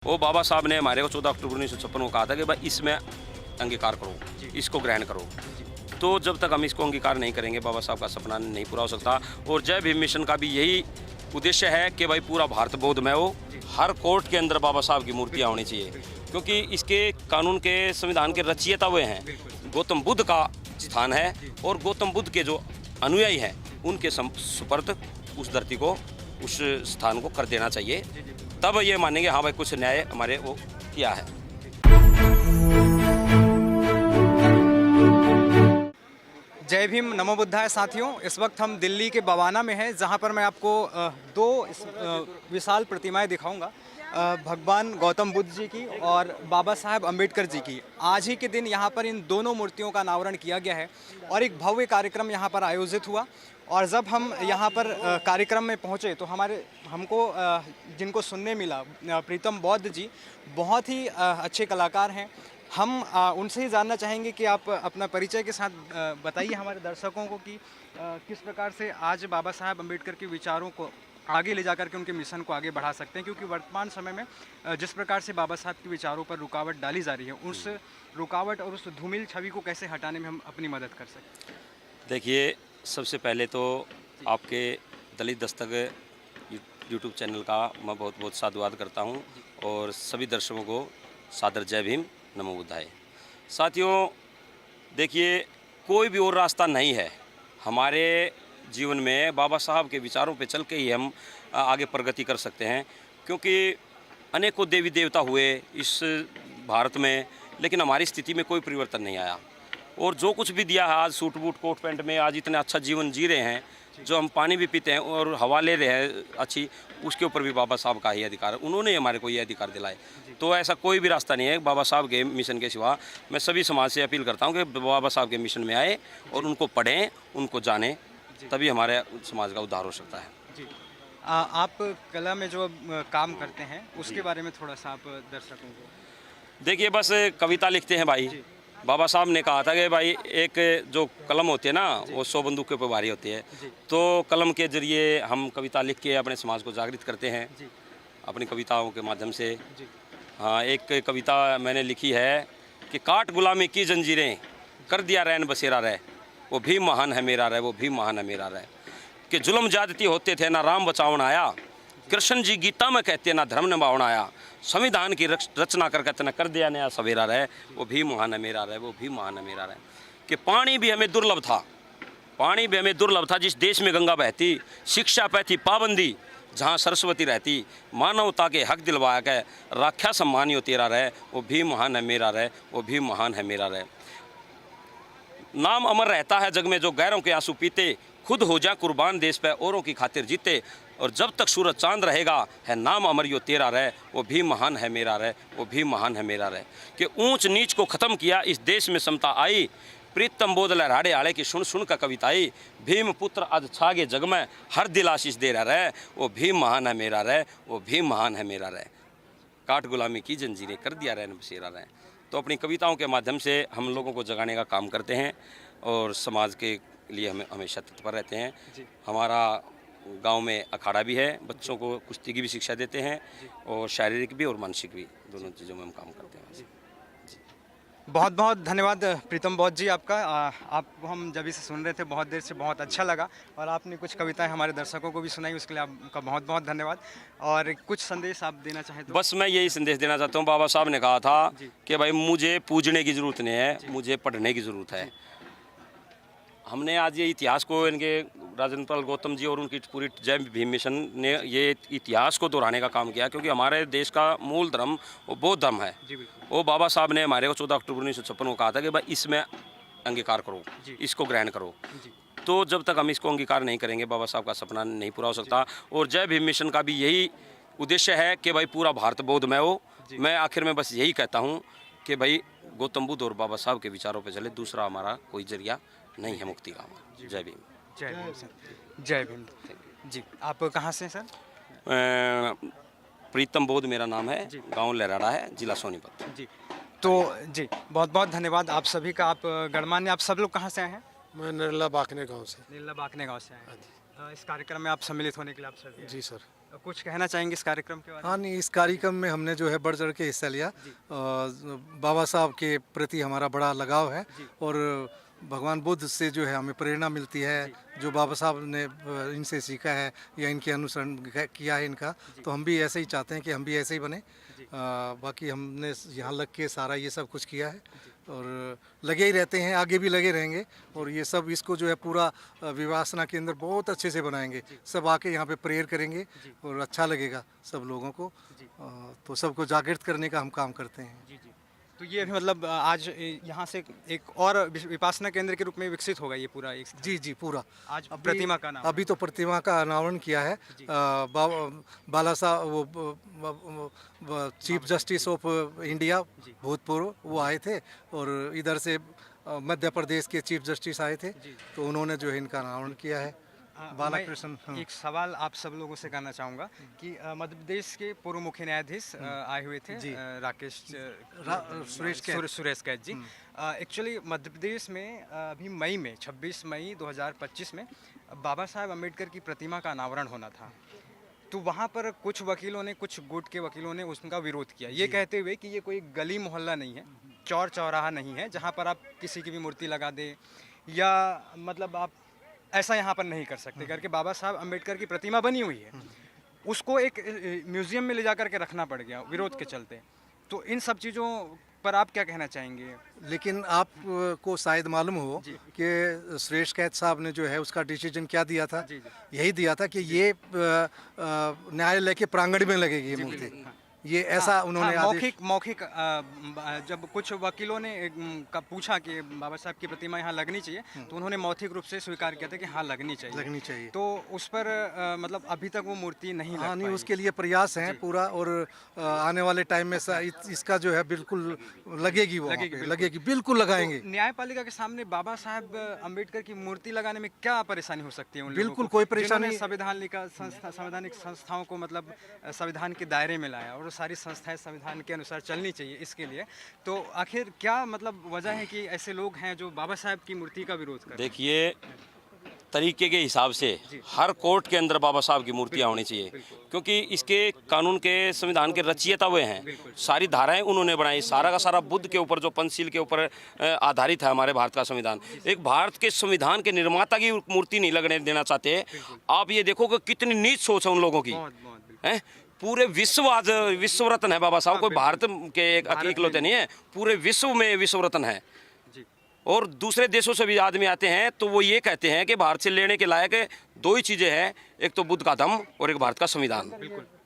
वो बाबा साहब ने हमारे को 14 अक्टूबर 1956 को कहा था कि भाई इसमें अंगीकार करो, इसको ग्रहण करो। तो जब तक हम इसको अंगीकार नहीं करेंगे बाबा साहब का सपना नहीं पूरा हो सकता। और जय भीम मिशन का भी यही उद्देश्य है कि भाई पूरा भारत बौद्धमय हो, हर कोर्ट के अंदर बाबा साहब की मूर्तियाँ होनी चाहिए, क्योंकि इसके कानून के संविधान के रचयिता वे हैं। गौतम बुद्ध का स्थान है और गौतम बुद्ध के जो अनुयायी हैं उनके सुपर्द उस धरती को, उस स्थान को कर देना चाहिए, तब ये मानेंगे हाँ भाई कुछ न्याय हमारे वो किया है। जय भीम, नमो बुद्धाय साथियों। इस वक्त हम दिल्ली के बवाना में हैं, जहां पर मैं आपको दो विशाल प्रतिमाएं दिखाऊंगा, भगवान गौतम बुद्ध जी की और बाबा साहेब अम्बेडकर जी की। आज ही के दिन यहां पर इन दोनों मूर्तियों का अनावरण किया गया है और एक भव्य कार्यक्रम यहां पर आयोजित हुआ। और जब हम यहाँ पर कार्यक्रम में पहुँचे तो हमको जिनको सुनने मिला, प्रीतम बौद्ध जी बहुत ही अच्छे कलाकार हैं। हम उनसे ही जानना चाहेंगे कि आप अपना परिचय के साथ बताइए हमारे दर्शकों को कि किस प्रकार से आज बाबा साहेब अम्बेडकर के विचारों को आगे ले जाकर के उनके मिशन को आगे बढ़ा सकते हैं, क्योंकि वर्तमान समय में जिस प्रकार से बाबा साहब के विचारों पर रुकावट डाली जा रही है, उस रुकावट और उस धूमिल छवि को कैसे हटाने में हम अपनी मदद कर सकते हैं। देखिए, सबसे पहले तो आपके दलित दस्तक यूट्यूब चैनल का मैं बहुत बहुत साधुवाद करता हूं और सभी दर्शकों को सादर जय भीम, नमो बुद्धाय। साथियों, देखिए, कोई भी और रास्ता नहीं है हमारे जीवन में। बाबा साहब के विचारों पे चल के ही हम आगे प्रगति कर सकते हैं, क्योंकि अनेकों देवी देवता हुए इस भारत में, लेकिन हमारी स्थिति में कोई परिवर्तन नहीं आया। और जो कुछ भी दिया है, आज सूट बूट कोट पैंट में आज इतना अच्छा जीवन जी रहे हैं, जो हम पानी भी पीते हैं और हवा ले रहे हैं अच्छी, उसके ऊपर भी बाबा साहब का ही अधिकार है। उन्होंने हमारे को ये अधिकार दिलाए। तो ऐसा कोई भी रास्ता नहीं है बाबा साहब के मिशन के सिवा। मैं सभी समाज से अपील करता हूँ कि बाबा साहब के मिशन में आए और उनको पढ़ें, उनको जानें, तभी हमारे समाज का उद्धार हो सकता है। जी, आप कला में जो काम करते हैं उसके बारे में थोड़ा सा आप दर्शकों को। देखिए, बस कविता लिखते हैं भाई। बाबा साहब ने कहा था कि भाई एक जो कलम होती है ना, वो 100 बंदूक के ऊपर भारी होती है। तो कलम के जरिए हम कविता लिख के अपने समाज को जागृत करते हैं अपनी कविताओं के माध्यम से। हाँ, एक कविता मैंने लिखी है कि काट गुलामी की जंजीरें, कर दिया रैन बसेरा रह, वो भी महान है मेरा रह, वो भी महान है मेरा रह। कि जुल्म ज्यादती होते थे ना राम बचावन आया, कृष्ण जी गीता में कहते ना धर्म निभावन आया, संविधान की रचना कर कहते ना कर दिया नया सवेरा रहे, वो भी महान है मेरा रहे, वो भी महान है मेरा रहे। कि पानी भी हमें दुर्लभ था, पानी भी हमें दुर्लभ था, जिस देश में गंगा बहती, शिक्षा पे थी पाबंदी, जहाँ सरस्वती रहती, मानवता के हक दिलवाया के राख्या सम्मानियो तेरा रहे, वो भी महान है मेरा रहे, वो भी महान है मेरा रहे। नाम अमर रहता है जग में जो गैरों के आंसू पीते, खुद हो जा कुर्बान देश पे औरों की खातिर जीते, और जब तक सूरज चांद रहेगा है नाम अमर यो तेरा रहे, वो भी महान है मेरा रहे, वो भी महान है मेरा रहे। कि ऊंच नीच को ख़त्म किया इस देश में समता आई, प्रीतम बोध लहराड़े आड़े की सुन सुन का कविताई, भीम पुत्र अध छागे जग में हर दिल आशीष दे रहे, वो भी महान है मेरा रहे, वो भी महान है मेरा रहे। काट गुलामी की जंजीरें, कर दिया रैन बसेरा रहे। तो अपनी कविताओं के माध्यम से हम लोगों को जगाने का काम करते हैं और समाज के लिए हमें हमेशा तत्पर रहते हैं। हमारा गांव में अखाड़ा भी है, बच्चों को कुश्ती की भी शिक्षा देते हैं और शारीरिक भी और मानसिक भी, दोनों चीज़ों में हम काम करते हैं। बहुत बहुत धन्यवाद प्रीतम बौद्ध जी आपका। आपको हम जब से सुन रहे थे बहुत देर से, बहुत अच्छा लगा और आपने कुछ कविताएं हमारे दर्शकों को भी सुनाई, उसके लिए आपका बहुत बहुत धन्यवाद। और कुछ संदेश आप देना चाहें तो? बस मैं यही संदेश देना चाहता हूँ, बाबा साहब ने कहा था कि भाई मुझे पूजने की ज़रूरत नहीं है, मुझे पढ़ने की ज़रूरत है। हमने आज ये इतिहास को, इनके राजेंद्र पाल गौतम जी और उनकी पूरी जय भीम मिशन ने ये इतिहास को दोहराने का काम किया, क्योंकि हमारे देश का मूल धर्म वो बौद्ध धर्म है। वो बाबा साहब ने हमारे को 14 अक्टूबर 1956 को कहा था कि भाई इसमें अंगीकार करो, इसको ग्रहण करो। तो जब तक हम इसको अंगीकार नहीं करेंगे बाबा साहब का सपना नहीं पूरा हो सकता। और जय भीम मिशन का भी यही उद्देश्य है कि भाई पूरा भारत बौद्धमय हो। मैं आखिर में बस यही कहता हूँ कि भाई गौतम बुद्ध और बाबा साहब के विचारों पर चले, दूसरा हमारा कोई जरिया नहीं है मुक्ति का। जय भीम। जय भीम सर, जय भीम जी। आप कहाँ से हैं सर? प्रीतम बौद्ध मेरा नाम है, गांव लहराड़ा है, जिला सोनीपत जी। तो जी, बहुत बहुत धन्यवाद आप सभी का। आप गणमान्य, आप सब लोग कहाँ से आए हैं? मैं नरेला बाकने गांव से। नीला बाकने गाँव से आए हैं। इस कार्यक्रम में आप सम्मिलित होने के लिए आप सर? जी सर। कुछ कहना चाहेंगे इस कार्यक्रम के बारे में? हाँ नहीं, इस कार्यक्रम में हमने जो है बढ़ चढ़ के हिस्सा लिया। बाबा साहब के प्रति हमारा बड़ा लगाव है और भगवान बुद्ध से जो है हमें प्रेरणा मिलती है, जो बाबा साहब ने इनसे सीखा है या इनके अनुसरण किया है इनका, तो हम भी ऐसे ही चाहते हैं कि हम भी ऐसे ही बने। बाकी हमने यहाँ लग के सारा ये सब कुछ किया है और लगे ही रहते हैं, आगे भी लगे रहेंगे और ये सब इसको जो है पूरा विवासना के अंदर बहुत अच्छे से बनाएंगे। सब आके यहाँ पे प्रेयर करेंगे और अच्छा लगेगा सब लोगों को। तो सबको जागृत करने का हम काम करते हैं। जी जी। तो ये भी मतलब आज यहाँ से एक और विपासना केंद्र के रूप में विकसित होगा ये पूरा एक। जी जी, पूरा। आज प्रतिमा का नाम अभी तो प्रतिमा का अनावरण किया है। बाला साहब चीफ जस्टिस ऑफ इंडिया भूतपूर्व वो आए थे और इधर से मध्य प्रदेश के चीफ जस्टिस आए थे, तो उन्होंने जो है इनका अनावरण किया है। बालाकृष्ण। एक सवाल आप सब लोगों से करना चाहूँगा कि मध्य प्रदेश के पूर्व मुख्य न्यायाधीश आए हुए थे, सुरेश कैथ जी। एक्चुअली मध्य प्रदेश में अभी मई में 26 मई 2025 में बाबा साहेब अम्बेडकर की प्रतिमा का अनावरण होना था। तो वहाँ पर कुछ वकीलों ने, कुछ गुट के वकीलों ने उसका विरोध किया, ये कहते हुए कि ये कोई गली मोहल्ला नहीं है, चौर चौराहा नहीं है जहाँ पर आप किसी की भी मूर्ति लगा दें या मतलब आप ऐसा यहाँ पर नहीं कर सकते करके बाबा साहब अम्बेडकर की प्रतिमा बनी हुई है, उसको एक म्यूज़ियम में ले जा कर के रखना पड़ गया विरोध के चलते। तो इन सब चीज़ों पर आप क्या कहना चाहेंगे? लेकिन आपको शायद मालूम हो कि सुरेश कैथ साहब ने जो है उसका डिसीजन क्या दिया था? यही दिया था कि ये न्यायालय के प्रांगण में लगेगी ये मूर्ति। ये ऐसा उन्होंने मौखिक जब कुछ वकीलों ने पूछा कि बाबा साहब की प्रतिमा यहाँ लगनी चाहिए, तो उन्होंने मौखिक रूप से स्वीकार किया था कि हाँ लगनी चाहिए। तो उस पर मतलब अभी तक वो मूर्ति नहीं लग नहीं, उसके लिए प्रयास हैं पूरा और आने वाले टाइम में इसका जो है बिल्कुल लगेगी, वो लगेगी, बिल्कुल लगाएंगे। तो न्यायपालिका के सामने बाबा साहब अम्बेडकर की मूर्ति लगाने में क्या परेशानी हो सकती है? बिल्कुल कोई परेशानी। संवैधानिक संस्थाओं को मतलब संविधान के दायरे में लाया और सारी संस्थाएं संविधान के अनुसार चलनी चाहिए इसके लिए। तो आखिर क्या मतलब वजह है कि ऐसे लोग हैं जो बाबा साहब की मूर्ति का विरोध करते हैं? देखिए, तरीके के हिसाब से हर कोर्ट के अंदर बाबा साहब की मूर्तियाँ होनी चाहिए, क्योंकि इसके कानून के संविधान के रचयिता हुए हैं, सारी धाराएं उन्होंने बनाई, सारा का सारा बुद्ध के ऊपर जो पंचशील के ऊपर आधारित है हमारे भारत का संविधान। एक भारत के संविधान के निर्माता की मूर्ति नहीं लगने देना चाहते। आप ये देखो कि कितनी नीच सोच है उन लोगों की, है। पूरे विश्व आज विश्व रत्न है बाबा साहब, कोई भारत के एक इकलौते नहीं है, पूरे विश्व में विश्व रत्न है। और दूसरे देशों से भी आदमी आते हैं तो वो ये कहते हैं कि भारत से लेने के लायक दो ही चीज़ें हैं, एक तो बुद्ध का धम्म और एक भारत का संविधान।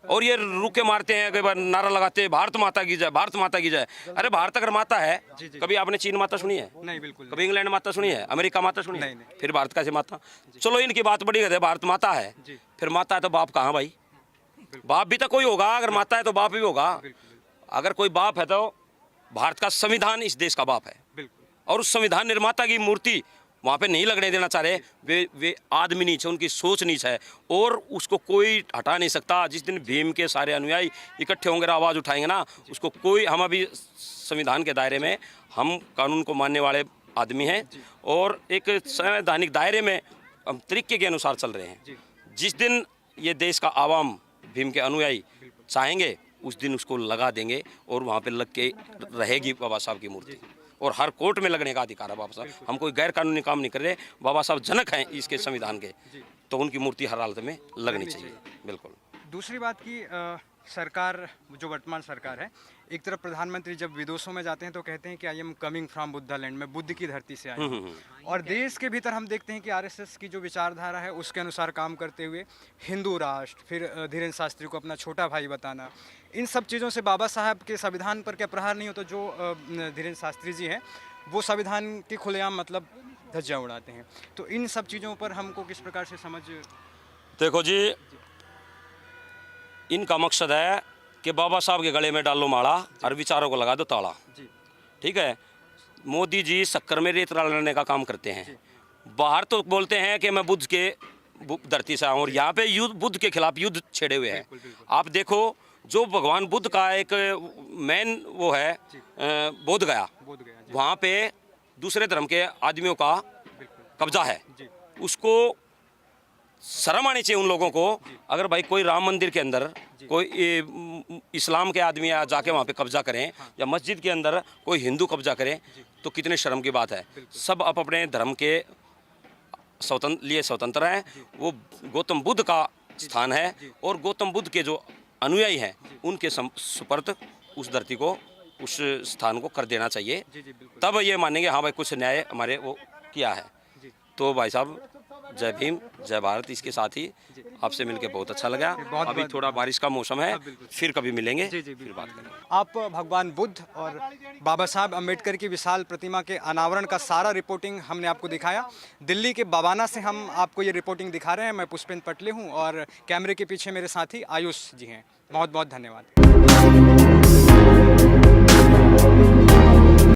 और ये रुके मारते हैं, कई बार नारा लगाते हैं भारत माता की जय, भारत माता की जय। अरे भारत अगर माता है, कभी आपने चीन माता सुनी है? नहीं, बिल्कुल। कभी इंग्लैंड माता सुनी है? अमेरिका माता सुनी है? फिर भारत कैसे माता? चलो इनकी बात बड़ी है, भारत माता है, फिर माता है तो बाप कहाँ भाई? बाप भी तो कोई होगा, अगर माता है तो बाप भी होगा। अगर कोई बाप है तो भारत का संविधान इस देश का बाप है, और उस संविधान निर्माता की मूर्ति वहाँ पे नहीं लगने देना चाह रहे। वे आदमी नीच है, उनकी सोच नीच है और उसको कोई हटा नहीं सकता। जिस दिन भीम के सारे अनुयायी इकट्ठे होंगे, आवाज़ उठाएंगे ना, उसको कोई, हम अभी संविधान के दायरे में, हम कानून को मानने वाले आदमी हैं और एक संवैधानिक दायरे में हम तरीके के अनुसार चल रहे हैं। जिस दिन ये देश का आवाम भीम के अनुयायी चाहेंगे उस दिन उसको लगा देंगे और वहाँ पे लग के रहेगी बाबा साहब की मूर्ति, और हर कोर्ट में लगने का अधिकार है बाबा साहब। हम कोई गैर कानूनी काम नहीं कर रहे, बाबा साहब जनक हैं इसके संविधान के, तो उनकी मूर्ति हर हालत में लगनी चाहिए। बिल्कुल। दूसरी बात की सरकार, जो वर्तमान सरकार है, एक तरफ प्रधानमंत्री जब विदेशों में जाते हैं तो कहते हैं कि I am coming from Buddha land, में बुद्ध की धरती से आए हैं, और देश के भीतर हम देखते हैं कि आरएसएस की जो विचारधारा है उसके अनुसार काम करते हुए हिंदू राष्ट्र, फिर धीरेन्द्र शास्त्री को अपना छोटा भाई बताना, इन सब चीज़ों से बाबा साहब के संविधान पर क्या प्रहार नहीं होता? जो धीरेन्द्र शास्त्री जी हैं वो संविधान की खुलेआम मतलब धज्जियाँ उड़ाते हैं। तो इन सब चीज़ों पर हमको किस प्रकार से समझ? देखो जी, इनका मकसद है कि बाबा साहब के गले में डालो माला और विचारों को लगा दो ताला। ठीक है, मोदी जी शक्कर में रेत डालने का काम करते हैं। बाहर तो बोलते हैं कि मैं बुद्ध के धरती से आऊँ, और यहाँ पे युद्ध, बुद्ध के खिलाफ युद्ध छेड़े हुए हैं। आप देखो, जो भगवान बुद्ध का एक मेन वो है बोध गया, वहाँ पे दूसरे धर्म के आदमियों का कब्जा है, उसको शर्म आनी चाहिए उन लोगों को। अगर भाई कोई राम मंदिर के अंदर कोई इस्लाम के आदमी जाके वहाँ पे कब्जा करें, या मस्जिद के अंदर कोई हिंदू कब्जा करें, तो कितने शर्म की बात है। सब अपने धर्म के लिए स्वतंत्र हैं। वो गौतम बुद्ध का स्थान है, और गौतम बुद्ध के जो अनुयायी हैं उनके सुपर्द उस धरती को, उस स्थान को कर देना चाहिए। तब ये मानेंगे हाँ भाई कुछ न्याय हमारे वो किया है। तो भाई साहब जय भीम, जय भारत। इसके साथ ही आपसे मिलके बहुत अच्छा लगा। अभी थोड़ा बारिश का मौसम है, फिर कभी मिलेंगे, फिर बात करेंगे। आप भगवान बुद्ध और बाबा साहब अम्बेडकर की विशाल प्रतिमा के अनावरण का सारा रिपोर्टिंग हमने आपको दिखाया। दिल्ली के बवाना से हम आपको ये रिपोर्टिंग दिखा रहे हैं। मैं पुष्पेंद्र पटले हूँ और कैमरे के पीछे मेरे साथी आयुष जी हैं। बहुत बहुत धन्यवाद।